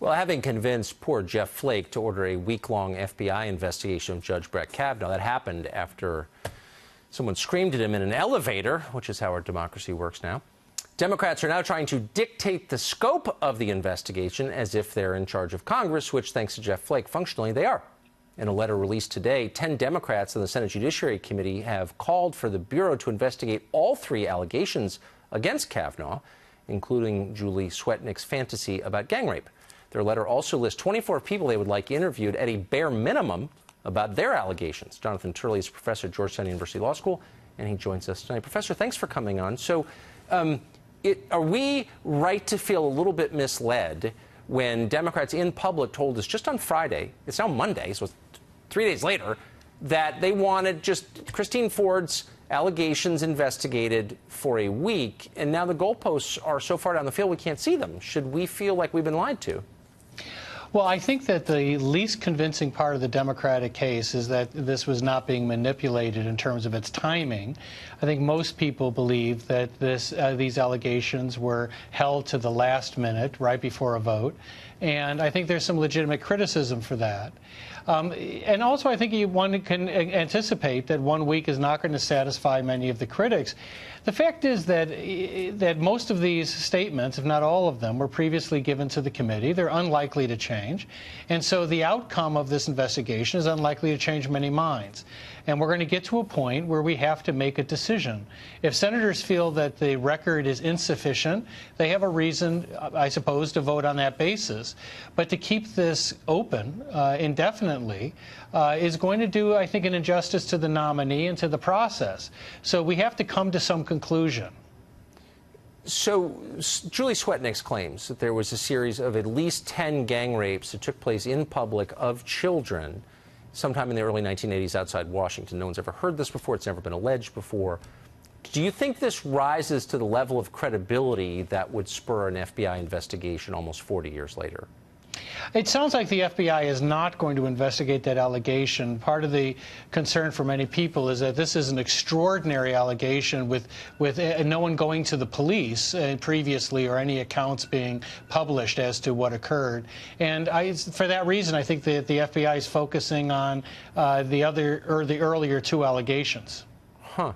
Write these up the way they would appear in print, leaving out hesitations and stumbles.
Well, having convinced poor Jeff Flake to order a week-long FBI investigation of Judge Brett Kavanaugh, that happened after someone screamed at him in an elevator, which is how our democracy works now. Democrats are now trying to dictate the scope of the investigation as if they're in charge of Congress, which, thanks to Jeff Flake, functionally they are. In a letter released today, 10 Democrats in the Senate Judiciary Committee have called for the Bureau to investigate all 3 allegations against Kavanaugh, including Julie Swetnick's fantasy about gang rape. Their letter also lists 24 people they would like interviewed at a bare minimum about their allegations. Jonathan Turley is a professor at Georgetown University Law School, and he joins us tonight. Professor, thanks for coming on. So are we right to feel a little bit misled when Democrats in public told us just on Friday, it's now Monday, so 3 days later, that they wanted just Christine Ford's allegations investigated for a week, and now the goalposts are so far down the field we can't see them? Should we feel like we've been lied to? Well, I think that the least convincing part of the Democratic case is that this was not being manipulated in terms of its timing. I think most people believe that these allegations were held to the last minute, right before a vote, and I think there's some legitimate criticism for that. And also, I think one can anticipate that 1 week is not going to satisfy many of the critics. The fact is that most of these statements, if not all of them, were previously given to the committee. They're unlikely to change. And so the outcome of this investigation is unlikely to change many minds. And we're going to get to a point where we have to make a decision. If senators feel that the record is insufficient, they have a reason, I suppose, to vote on that basis. But to keep this open indefinitely is going to do, I think, an injustice to the nominee and to the process. So we have to come to some conclusion. So Julie Swetnick's claims that there was a series of at least 10 gang rapes that took place in public of children sometime in the early 1980s outside Washington. No one's ever heard this before. It's never been alleged before. Do you think this rises to the level of credibility that would spur an FBI investigation almost 40 years later? It sounds like the FBI is not going to investigate that allegation. Part of the concern for many people is that this is an extraordinary allegation with no one going to the police previously or any accounts being published as to what occurred. And for that reason, I think that the FBI is focusing on the earlier 2 allegations. Huh.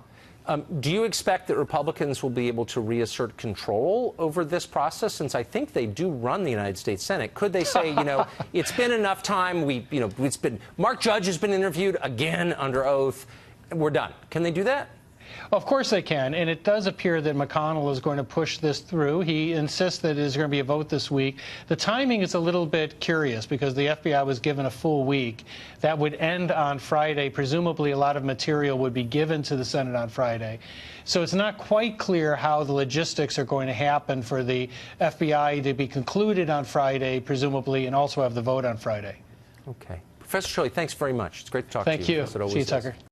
Do you expect that Republicans will be able to reassert control over this process, since I think they do run the United States Senate? Could they say, you know, it's been enough time, Mark Judge has been interviewed again under oath, we're done? Can they do that? Of course they can, and it does appear that McConnell is going to push this through. He insists that there's going to be a vote this week. The timing is a little bit curious because the FBI was given a full week. That would end on Friday. Presumably a lot of material would be given to the Senate on Friday. So it's not quite clear how the logistics are going to happen for the FBI to be concluded on Friday, presumably, and also have the vote on Friday. Okay. Professor Shirley, thanks very much. It's great to talk to you. Thank you. See you, Tucker.